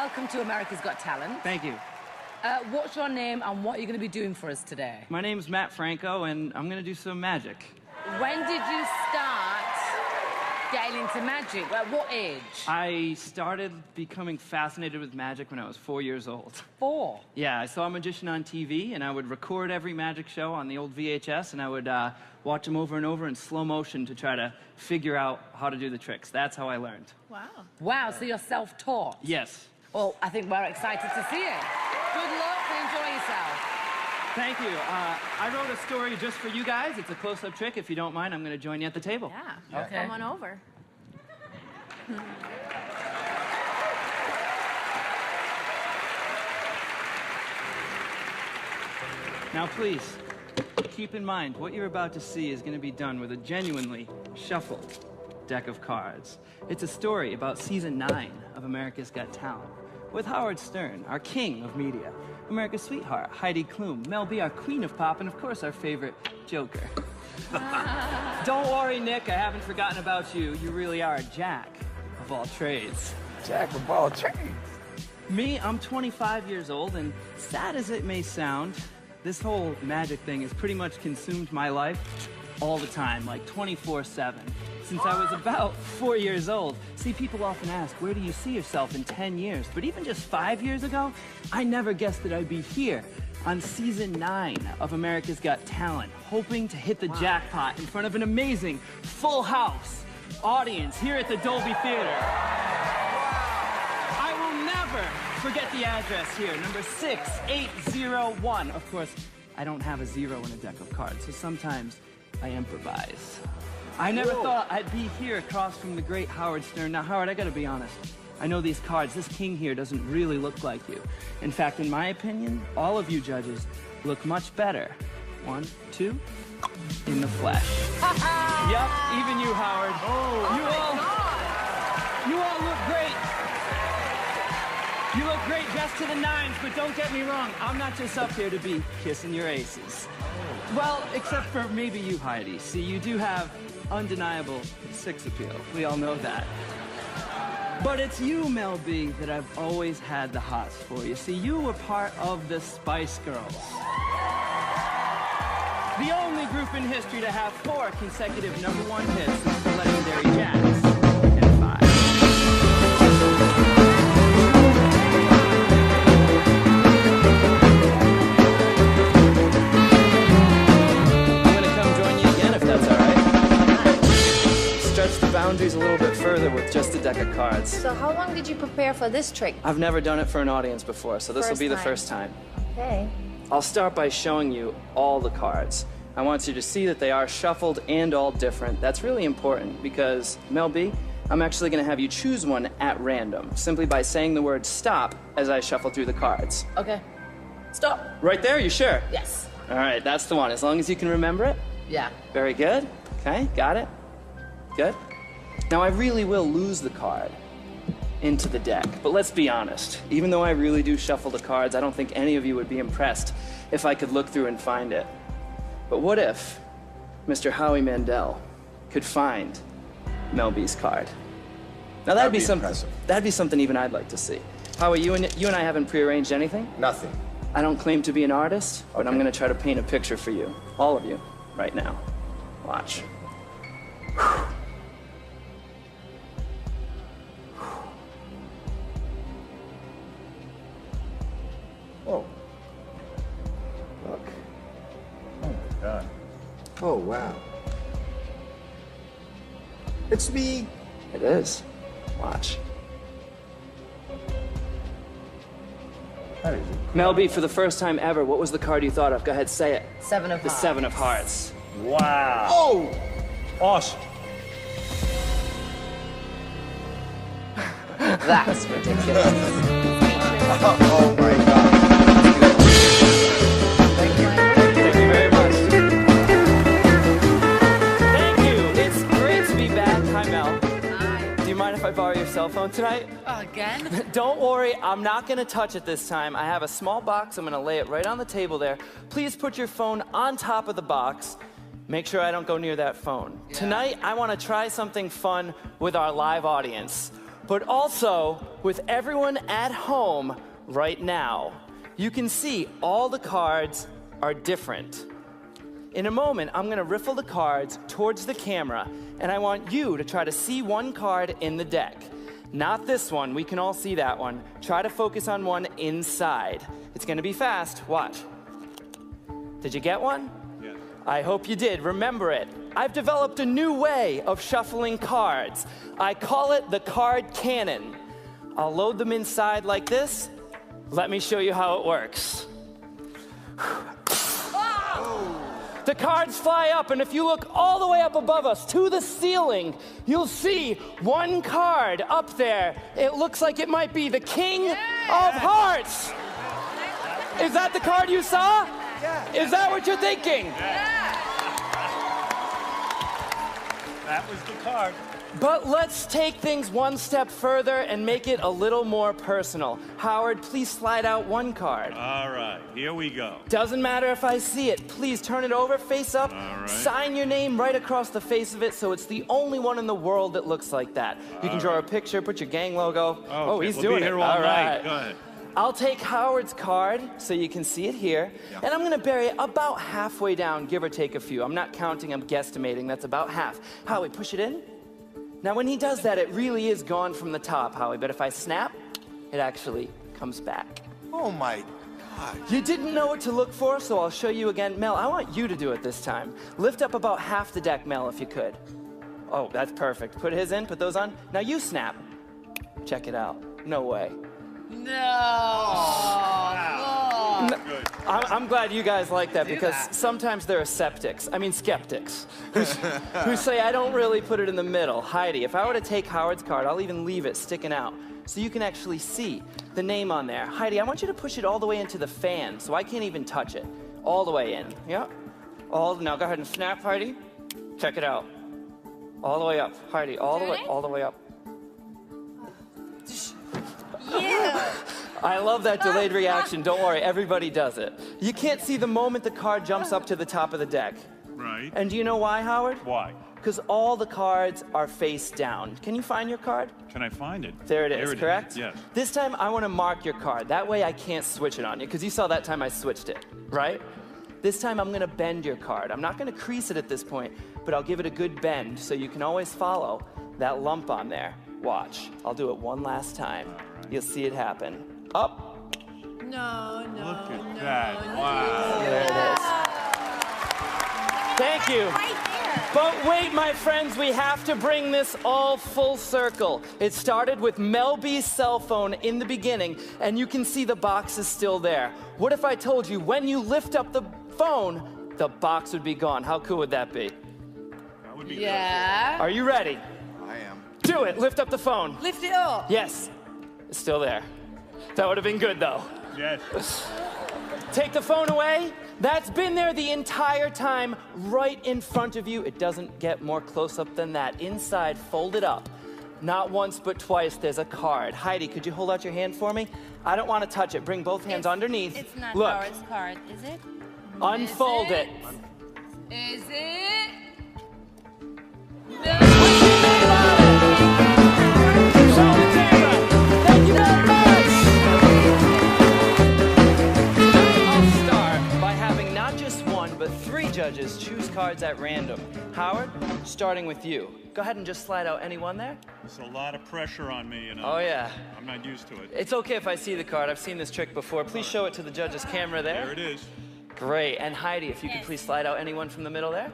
welcome to America's Got Talent. Thank you. What's your name and what are you going to be doing for us today? My name's Mat Franco, and I'm going to do some magic. When did you start getting into magic? At what age? I started becoming fascinated with magic when I was 4 years old. 4? Yeah, I saw a magician on TV, and I would record every magic show on the old VHS, and I would watch them over and over in slow motion to try to figure out how to do the tricks. That's how I learned. Wow. Wow, so you're self-taught? Yes. Well, I think we're excited to see it. Good luck and enjoy yourself. Thank you. I wrote a story just for you guys. It's a close-up trick. If you don't mind, I'm going to join you at the table. Yeah. Okay. Come on over. Now, please, keep in mind, what you're about to see is going to be done with a genuinely shuffled deck of cards. It's a story about season 9 of America's Got Talent, with Howard Stern, our king of media, America's sweetheart, Heidi Klum, Mel B, our queen of pop, and of course, our favorite Joker. Don't worry, Nick, I haven't forgotten about you. You really are a jack of all trades. Jack of all trades. Me, I'm 25 years old, and sad as it may sound, this whole magic thing has pretty much consumed my life all the time, like 24/7, since I was about 4 years old. See, people often ask, where do you see yourself in 10 years? But even just 5 years ago, I never guessed that I'd be here on season 9 of America's Got Talent, hoping to hit the jackpot in front of an amazing full house audience here at the Dolby Theater. I will never forget the address here, number 6801. Of course, I don't have a 0 in a deck of cards, so sometimes I improvise. I never thought I'd be here across from the great Howard Stern. Now, Howard, I gotta be honest. I know these cards, this king here doesn't really look like you. In fact, in my opinion, all of you judges look much better. 1, 2, in the flesh. Yup, even you, Howard. You all look great. You look great dressed to the nines, but don't get me wrong, I'm not just up here to be kissing your aces. Well, except for maybe you, Heidi. See, you do have undeniable sex appeal. We all know that. But it's you, Mel B, that I've always had the hots for. You see, you were part of the Spice Girls. The only group in history to have 4 consecutive #1 hits since the legendary Jazz and 5. Stretch the boundaries a little bit further with just a deck of cards. So how long did you prepare for this trick? I've never done it for an audience before, so this will be the first time. Okay. I'll start by showing you all the cards. I want you to see that they are shuffled and all different. That's really important because, Mel B, I'm actually going to have you choose one at random, simply by saying the word stop as I shuffle through the cards. Okay. Stop. Right there, you sure? Yes. All right, that's the one. As long as you can remember it. Yeah. Very good. Okay, got it. Good. Now, I really will lose the card into the deck, but let's be honest. Even though I really do shuffle the cards, I don't think any of you would be impressed if I could look through and find it. But what if Mr. Howie Mandel could find Mel B's card? Now, that'd be something. Impressive. That'd be something even I'd like to see. Howie, you and I haven't prearranged anything? Nothing. I don't claim to be an artist, but I'm going to try to paint a picture for you, all of you, right now. Watch. Oh. Look. Oh my God. Oh wow. It's me. It is. Watch. That is Mel B, for the first time ever, what was the card you thought of? Go ahead, say it. 7 of The hearts. 7 of hearts. wow. Oh. Awesome. That's ridiculous. Oh my God. Thank you. Thank you very much. Thank you. It's great to be back. Hi, Mel. Hi. Do you mind if I borrow your cell phone tonight? Oh, again? Don't worry, I'm not going to touch it this time. I have a small box. I'm going to lay it right on the table there. Please put your phone on top of the box. Make sure I don't go near that phone. Yeah. Tonight, I want to try something fun with our live audience. but also with everyone at home right now. You can see all the cards are different. In a moment, I'm gonna riffle the cards towards the camera, and I want you to try to see one card in the deck. Not this one, we can all see that one. Try to focus on one inside. It's gonna be fast, watch. Did you get one? Yes. I hope you did, remember it. I've developed a new way of shuffling cards. I call it the card cannon. I'll load them inside like this. Let me show you how it works. The cards fly up, and if you look all the way up above us to the ceiling, you'll see one card up there. It looks like it might be the King of Hearts. Is that the card you saw? Yeah. Is that what you're thinking? That was the card. But let's take things one step further and make it a little more personal. Howard, please slide out one card. All right, here we go. Doesn't matter if I see it. Please turn it over, face up. All right. Sign your name right across the face of it so it's the only one in the world that looks like that. You can draw a picture, put your gang logo. Okay, He's we'll doing be here it. all All night. right. Go ahead. I'll take Howard's card so you can see it here. Yeah. And I'm gonna bury it about halfway down, give or take a few. I'm not counting, I'm guesstimating. That's about half. Howie, push it in. Now when he does that, it really is gone from the top, Howie. But if I snap, it actually comes back. Oh my God. You didn't know what to look for, so I'll show you again. Mel, I want you to do it this time. Lift up about half the deck, Mel, if you could. Oh, that's perfect. Put his in, put those on. Now you snap. Check it out. No way. Good. I'm glad you guys like that because sometimes there are skeptics who say I don't really put it in the middle. Heidi, if I were to take Howard's card, I'll even leave it sticking out so you can actually see the name on there. Heidi, I want you to push it all the way into the fan so I can't even touch it. All the way in. Yeah? Now go ahead and snap, Heidi. Check it out. All the way up. Heidi, all the way up. Yeah. I love that delayed reaction. Don't worry, everybody does it. You can't see the moment the card jumps up to the top of the deck. Right. And do you know why, Howard? Why? Because all the cards are face down. Can you find your card? Can I find it? There it is, correct? Yes. This time I want to mark your card. That way I can't switch it on you, because you saw that time I switched it, right? This time I'm going to bend your card. I'm not going to crease it at this point, but I'll give it a good bend so you can always follow that lump on there. Watch. I'll do it one last time. You'll see it happen. Up. No. Look at that. Wow. There it is. Thank you. Right there. But wait, my friends, we have to bring this all full circle. It started with Mel B's cell phone in the beginning, and you can see the box is still there. What if I told you when you lift up the phone, the box would be gone? How cool would that be? That would be Yeah. Are you ready? I am. Do it. Lift up the phone. Lift it up. Yes. It's still there. That would have been good, though. good. Yes. Take the phone away. That's been there the entire time, right in front of you. It doesn't get more close-up than that. Inside, folded up. Not once, but twice, there's a card. Heidi, could you hold out your hand for me? I don't want to touch it. Bring both hands underneath. It's not Look, Howard's card, is it? unfold it. Is it? Show the camera. Thank you very much. I'll start by having not just one, but 3 judges choose cards at random. Howard, starting with you. Go ahead and just slide out any one there. There's a lot of pressure on me, you know. Oh, yeah. I'm not used to it. It's okay if I see the card. I've seen this trick before. Please show it to the judge's camera there. There it is. Great. And Heidi, if you could please slide out anyone from the middle there.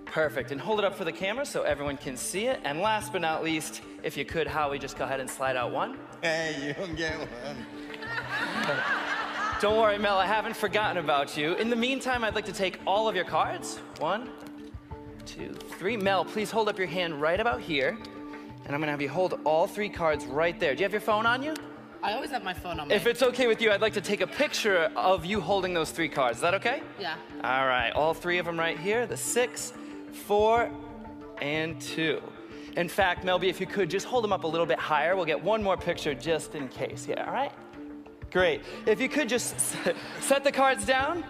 Perfect. And hold it up for the camera so everyone can see it. And last but not least, if you could, Howie, just go ahead and slide out one. Hey, you don't get one. Don't worry, Mel, I haven't forgotten about you. In the meantime, I'd like to take all of your cards. 1, 2, 3. Mel, please hold up your hand right about here. And I'm gonna have you hold all 3 cards right there. Do you have your phone on you? I always have my phone on me. If it's okay with you, I'd like to take a picture of you holding those 3 cards. Is that okay? Yeah. All right, all 3 of them right here. The 6, 4, and 2. In fact, Melby, if you could, just hold them up a little bit higher. We'll get one more picture just in case. Yeah, all right? Great. If you could just set the cards down.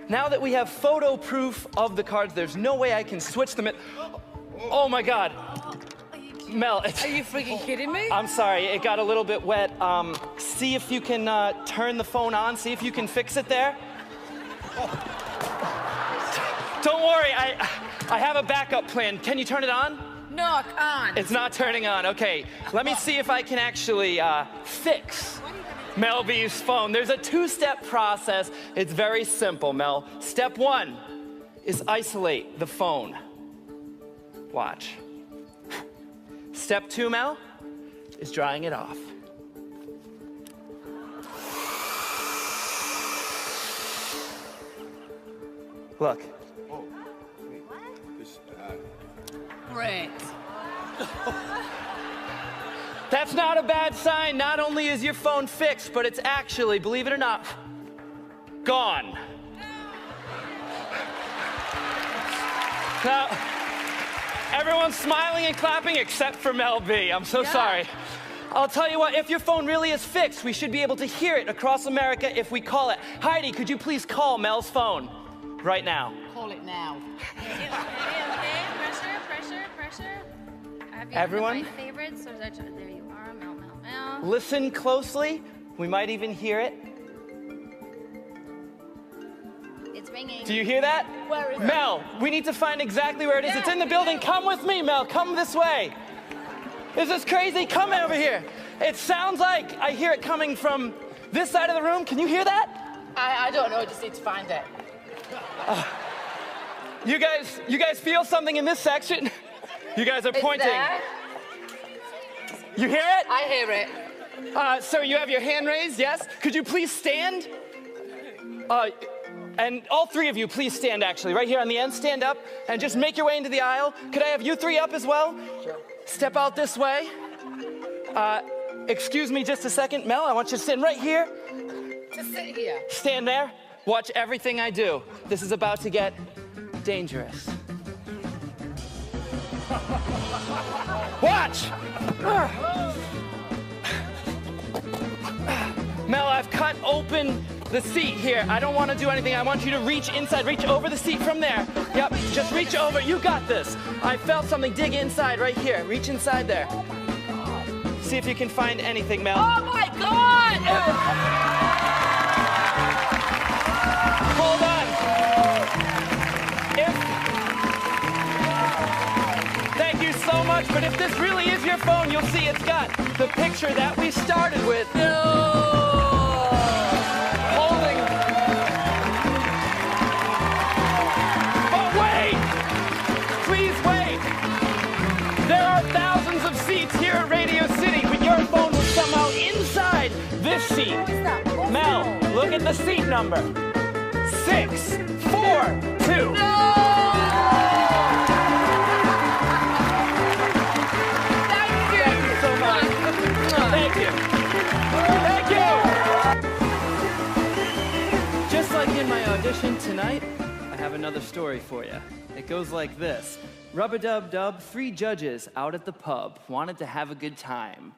Now that we have photo proof of the cards, there's no way I can switch them. Oh my God. Mel, Are you freaking kidding me? I'm sorry, it got a little bit wet. See if you can turn the phone on, see if you can fix it there. Don't worry, I have a backup plan. Can you turn it on? No, I can't. It's not turning on, okay. Let me see if I can actually fix Mel B's phone. There's a two-step process. It's very simple, Mel. Step one is isolate the phone. Watch. Step two, Mel, is drying it off. Look. Oh, wait. This, Great. That's not a bad sign. Not only is your phone fixed, but it's actually, believe it or not, gone. Now, everyone's smiling and clapping except for Mel B. I'm so sorry. I'll tell you what, if your phone really is fixed, we should be able to hear it across America if we call it. Heidi, could you please call Mel's phone right now? Call it now. Okay, pressure. Have you Everyone? My favorites, or there you are, Mel. Listen closely. We might even hear it. It's ringing. Do you hear that? Where is it? Mel, we need to find exactly where it is. It's in the building. Come with me, Mel. Come this way. Is this crazy? Come over here. It sounds like I hear it coming from this side of the room. Can you hear that? I don't know. I just need to find it. You guys feel something in this section? You guys are It's pointing. there. You hear it? I hear it. Sir, you have your hand raised, yes? Could you please stand? And all three of you, please stand actually. Right here on the end, stand up and just make your way into the aisle. Could I have you three up as well? Sure. Step out this way. Excuse me just a second. Mel, I want you to stand right here. Just sit here. Stand there. Watch everything I do. This is about to get dangerous. Watch! Mel, I've cut open the seat here. I don't want to do anything. I want you to reach inside. Reach over the seat from there. Yep, just reach over. You got this. I felt something dig inside right here. Reach inside there. See if you can find anything, Mel. Oh my God! Hold on. Thank you so much, but if this really is your phone, you'll see it's got the picture that we started with. Holding. But wait! Please wait! There are thousands of seats here at Radio City, but your phone was somehow inside this seat. Mel, look at the seat number. 642. Thank you. Thank you. Just like in my audition tonight, I have another story for you. It goes like this. Rub-a-dub-dub, 3 judges out at the pub wanted to have a good time.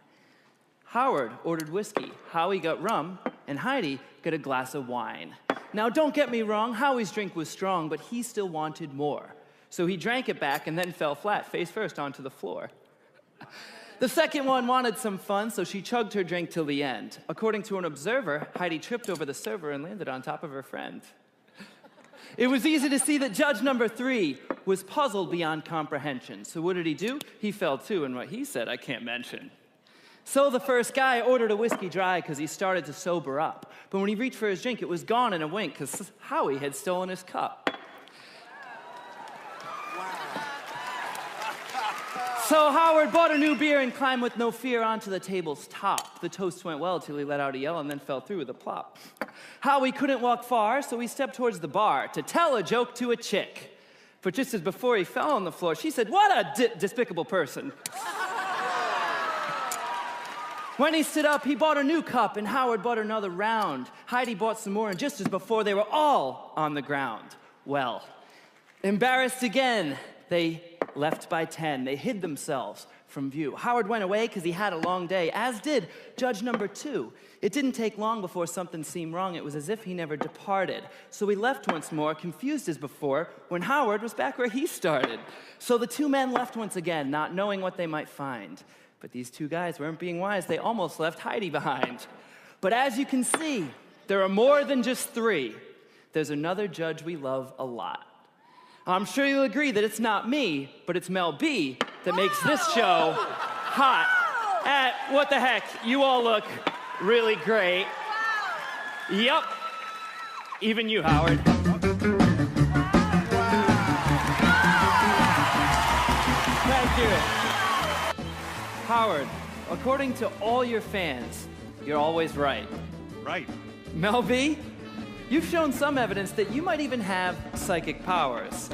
Howard ordered whiskey, Howie got rum, and Heidi got a glass of wine. Now, don't get me wrong, Howie's drink was strong, but he still wanted more. So he drank it back and then fell flat, face first onto the floor. The second one wanted some fun, so she chugged her drink till the end. According to an observer, Heidi tripped over the server and landed on top of her friend. It was easy to see that judge number 3 was puzzled beyond comprehension. So what did he do? He fell too, and what he said I can't mention. So the first guy ordered a whiskey dry because he started to sober up. But when he reached for his drink, it was gone in a wink because Howie had stolen his cup. So Howard bought a new beer and climbed with no fear onto the table's top. The toast went well till he let out a yell and then fell through with a plop. Howie couldn't walk far, so he stepped towards the bar to tell a joke to a chick. But just as before he fell on the floor, she said, "What a despicable person." When he stood up, he bought a new cup, and Howard bought another round. Heidi bought some more, and just as before, they were all on the ground. Well, embarrassed again, they left by 10. They hid themselves from view. Howard went away because he had a long day, as did judge number 2. It didn't take long before something seemed wrong. It was as if he never departed. So he left once more, confused as before, when Howard was back where he started. So the 2 men left once again, not knowing what they might find. But these 2 guys weren't being wise. They almost left Heidi behind. But as you can see, there are more than just 3. There's another judge we love a lot. I'm sure you'll agree that it's not me, but it's Mel B that makes this show hot. What the heck? You all look really great. Yep. Even you, Howard. Thank you. Howard, according to all your fans, you're always right. Right. Mel B, you've shown some evidence that you might even have psychic powers.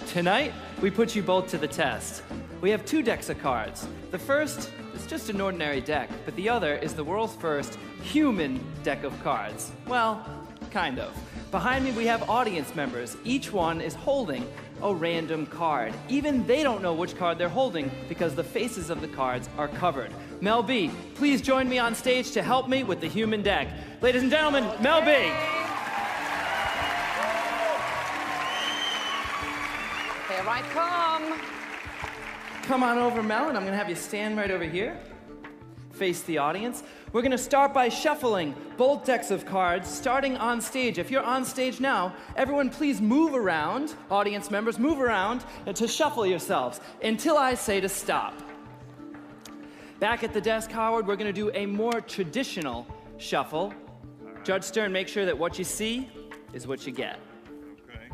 Tonight, we put you both to the test. We have 2 decks of cards. The first is just an ordinary deck, but the other is the world's first human deck of cards. Well, kind of. Behind me, we have audience members. Each one is holding a random card. Even they don't know which card they're holding because the faces of the cards are covered. Mel B, please join me on stage to help me with the human deck. Ladies and gentlemen, Mel B. Here I come. Come on over, Mel, and I'm gonna have you stand right over here. Face the audience. We're gonna start by shuffling both decks of cards, starting on stage. If you're on stage now, everyone please move around, audience members, move around to shuffle yourselves until I say to stop. Back at the desk, Howard, we're gonna do a more traditional shuffle. Right. Judge Stern, make sure that what you see is what you get. Okay.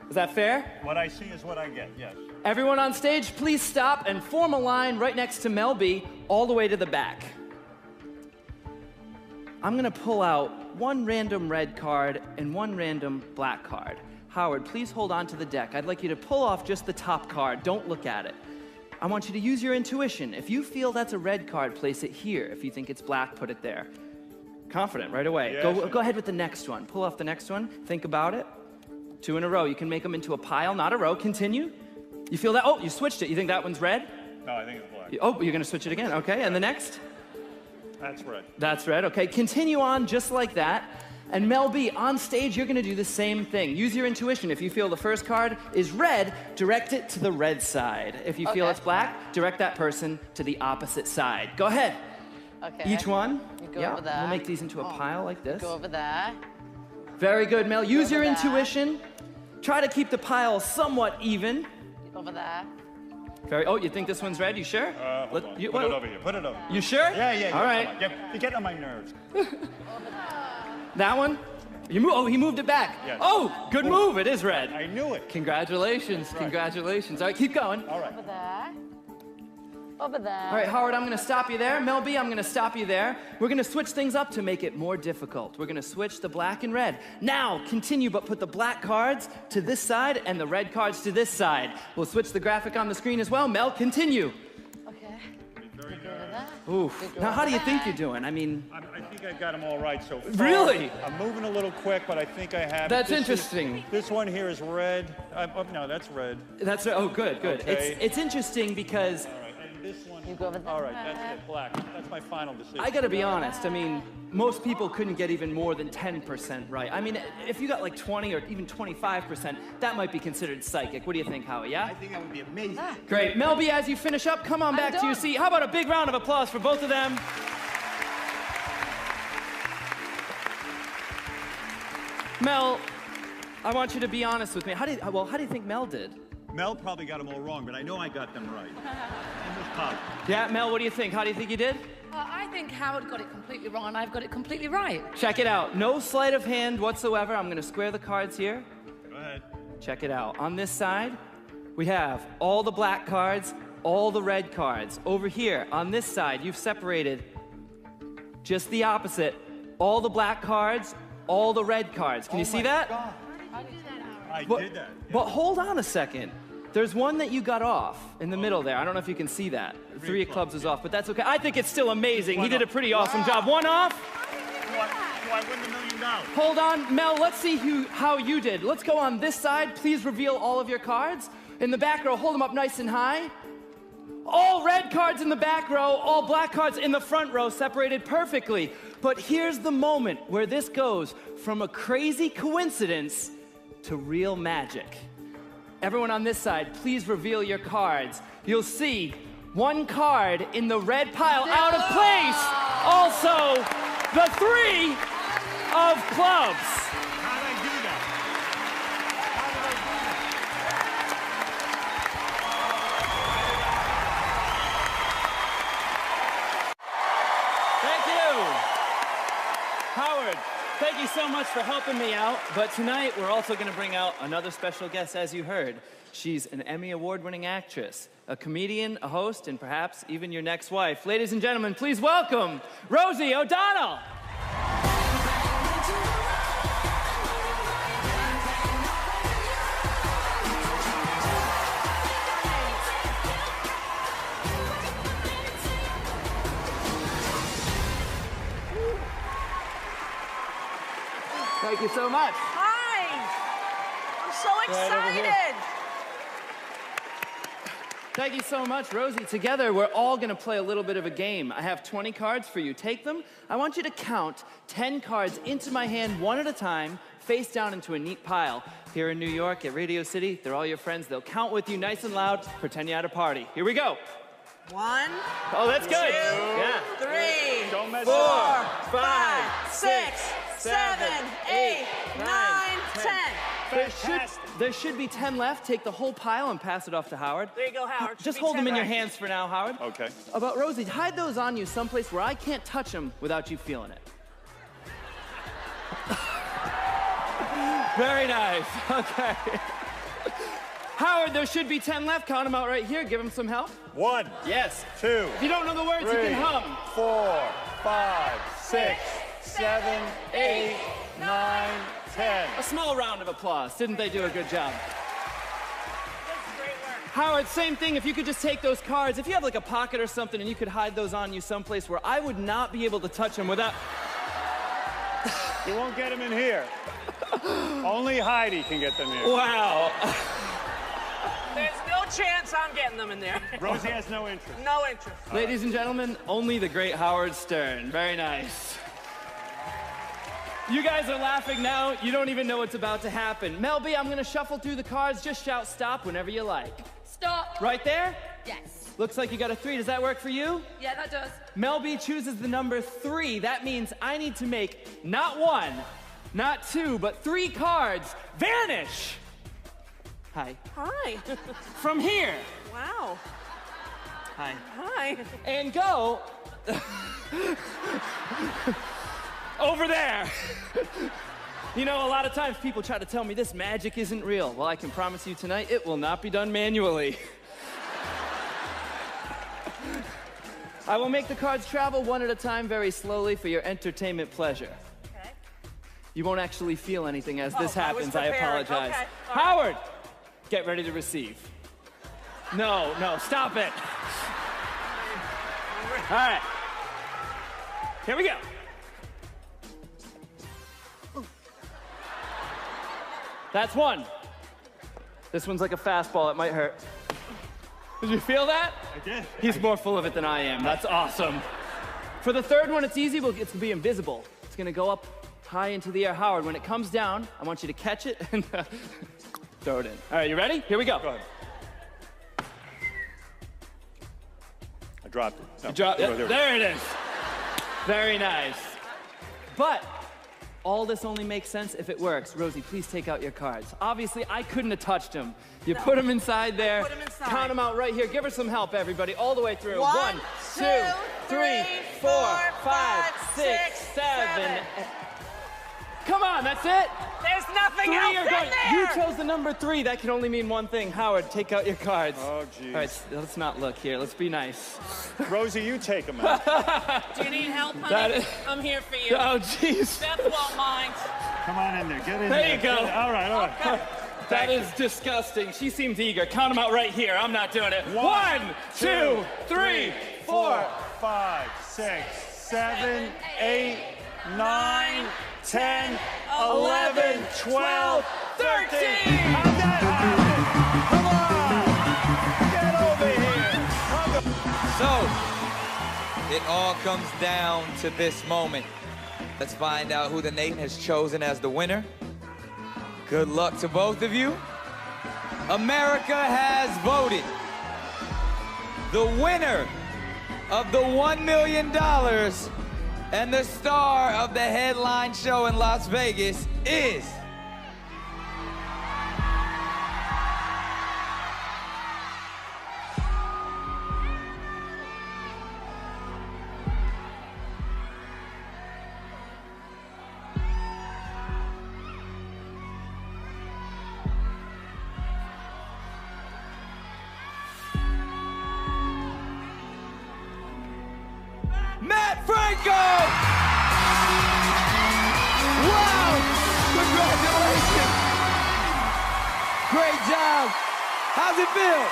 Is that fair? What I see is what I get, yes. Everyone on stage, please stop and form a line right next to Mel B, all the way to the back. I'm gonna pull out 1 random red card and 1 random black card. Howard, please hold on to the deck. I'd like you to pull off just the top card. Don't look at it. I want you to use your intuition. If you feel that's a red card, place it here. If you think it's black, put it there. Confident, right away. Yes. Go ahead with the next one. Pull off the next one. Think about it. 2 in a row. You can make them into a pile, not a row. Continue. You feel that? Oh, you switched it. You think that one's red? No, I think it's black. Oh, you're gonna switch it again. Okay, and the next? That's red. That's red. Okay, continue on just like that. And Mel B, on stage, you're gonna do the same thing. Use your intuition. If you feel the first card is red, direct it to the red side. If you feel it's black, direct that person to the opposite side. Go ahead. Okay. Each one. You go over there. We'll make these into a pile like this. Go over there. Very good, Mel. Use your over there. intuition. Try to keep the pile somewhat even. Over there. Oh, you think this one's red? You sure? Hold on. Put it over here. Put it over. You sure? Yeah. All right. You're getting on my nerves. That one? He moved it back. Yes. Oh, good move. It is red. I knew it. Congratulations. Right. Congratulations. All right, keep going. All right. Over there. Over there. All right, Howard, I'm going to stop you there. Mel B, I'm going to stop you there. We're going to switch things up to make it more difficult. We're going to switch the black and red. Now, continue, but put the black cards to this side and the red cards to this side. We'll switch the graphic on the screen as well. Mel, continue. Okay. Very good. Oof. Now, how do you think you're doing? I mean... I think I got them all right so far. Really? I'm moving a little quick, but I think I have it. That's interesting. This one here is red. No, that's red. That's oh, good. Okay. It's interesting because... All right, and this one... You go over there. All right, that's it, black. That's my final decision. I gotta be honest, I mean, most people couldn't get even more than 10% right. I mean, if you got like 20 or even 25%, that might be considered psychic. What do you think, Howie, yeah? I think that would be amazing. Great. Mel B, as you finish up, come on back to your seat. How about a big round of applause for both of them? Mel, I want you to be honest with me. How do you think Mel did? Mel probably got them all wrong, but I know I got them right. Almost positive. Yeah, Mel, what do you think? How do you think you did? I think Howard got it completely wrong and I've got it completely right. Check it out. No sleight of hand whatsoever. I'm going to square the cards here. Go ahead. Check it out. On this side, we have all the black cards, all the red cards. Over here, on this side, you've separated just the opposite. All the black cards, all the red cards. Can you see that? God. How did you do that, Howard? I did that. Yeah. But hold on a second. There's one that you got off in the middle there. I don't know if you can see that. 3 of clubs is off, but that's okay. I think it's still amazing. He did a pretty awesome job. One off. Do I win the $1 million? Hold on, Mel, let's see how you did. Let's go on this side. Please reveal all of your cards. In the back row, hold them up nice and high. All red cards in the back row, all black cards in the front row, separated perfectly. But here's the moment where this goes from a crazy coincidence to real magic. Everyone on this side, please reveal your cards. You'll see one card in the red pile out of place. Also, the 3 of clubs. How did I do that? How did I do Thank you. Howard, thank you so much for helping me out. But tonight, we're also going to bring out another special guest, as you heard. She's an Emmy Award-winning actress, a comedian, a host, and perhaps even your next wife. Ladies and gentlemen, please welcome Rosie O'Donnell. Thank you so much. Hi! I'm so Right over here. excited! Thank you so much, Rosie. Together, we're all gonna play a little bit of a game. I have 20 cards for you. Take them. I want you to count 10 cards into my hand, one at a time, face down into a neat pile. Here in New York, at Radio City, they're all your friends. They'll count with you nice and loud, pretend you're at a party. Here we go. 1, Oh, that's good. 2, Yeah. 3, Don't mess 4, up. 5, 6, 7, 8, 9, 10. There should be 10 left. Take the whole pile and pass it off to Howard. There you go, Howard. Just Should be hold them 10 in your right. hands for now, Howard. Okay. About Rosie, hide those on you someplace where I can't touch them without you feeling it. Very nice. Okay. Howard, there should be 10 left. Count them out right here. Give him some help. 1, Yes. 2, If you don't know the words, you 3, can hum. 4, 5, 6, 7, 8, 9, 10. A small round of applause. Didn't they do a good job? That's great work. Howard, same thing. If you could just take those cards, if you have like a pocket or something and you could hide those on you someplace where I would not be able to touch them without... You won't get them in here. Only Heidi can get them here. Wow. There's no chance I'm getting them in there. Rosie has no interest. No interest. Ladies and gentlemen, only the great Howard Stern. Very nice. You guys are laughing now. You don't even know what's about to happen. Mel B, I'm gonna shuffle through the cards. Just shout stop whenever you like. Stop. Right there? Yes. Looks like you got a 3. Does that work for you? Yeah, that does. Mel B chooses the number 3. That means I need to make not 1, not 2, but 3 cards vanish. Hi. Hi. From here. Wow. Hi. Hi. And go over there. You know, a lot of times people try to tell me this magic isn't real. Well, I can promise you tonight, it will not be done manually. I will make the cards travel one at a time very slowly for your entertainment pleasure. Okay. You won't actually feel anything as this Oh, I was happens. I prepared. apologize. Okay, all right. Howard, get ready to receive. No, stop it. All right. Here we go. That's 1. This one's like a fastball. It might hurt. Did you feel that? I did. He's more full of it than I am. That's awesome. For the third one, it's easy. It's going to be invisible. It's going to go up high into the air. Howard, when it comes down, I want you to catch it and throw it in. All right, you ready? Here we go. Go ahead. I dropped it. No. Drop Oh, it. There it is. Very nice. But all this only makes sense if it works. Rosie, please take out your cards. Obviously, I couldn't have touched them. You put them inside there. put 'em inside. Count them out right here. Give her some help, everybody, all the way through. 1, 2, 3, 4, 5, 6, 7. Come on, that's it. There's nothing 3 else are in going. there. You chose the number 3. That can only mean one thing. Howard, take out your cards. Oh, geez. All right, let's not look here. Let's be nice. Rosie, you take them out. Do you need help, honey? That is- I'm here for you. Oh, jeez. Beth won't mind. Come on in there. Get in There there. you go. All right, all right. That is disgusting. She seems eager. Count them out right here. I'm not doing it. 1, 2, 3, 4. 5, 6, 7, 8, 9, 10, 11, 12, 13. How'd that happen? Come on. It all comes down to this moment. Let's find out who the Nation has chosen as the winner. Good luck to both of you. America has voted. The winner of the $1 million and the star of the headline show in Las Vegas is... Mat Franco! Wow! Congratulations! Great job! How's it feel?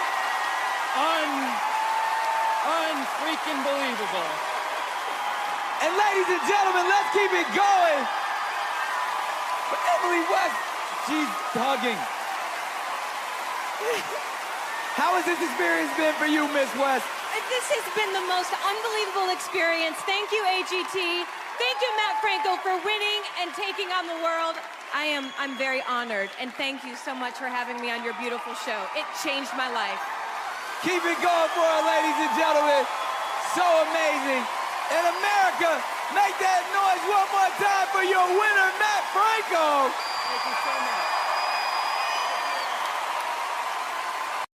Unfreaking believable. And ladies and gentlemen, let's keep it going! For Emily West, she's hugging. How has this experience been for you, Miss West? This has been the most unbelievable experience. Thank you, AGT. Thank you, Mat Franco, for winning and taking on the world. I'm very honored, and thank you so much for having me on your beautiful show. It changed my life. Keep it going for her, ladies and gentlemen. So amazing. And America, make that noise one more time for your winner, Mat Franco. Thank you so much.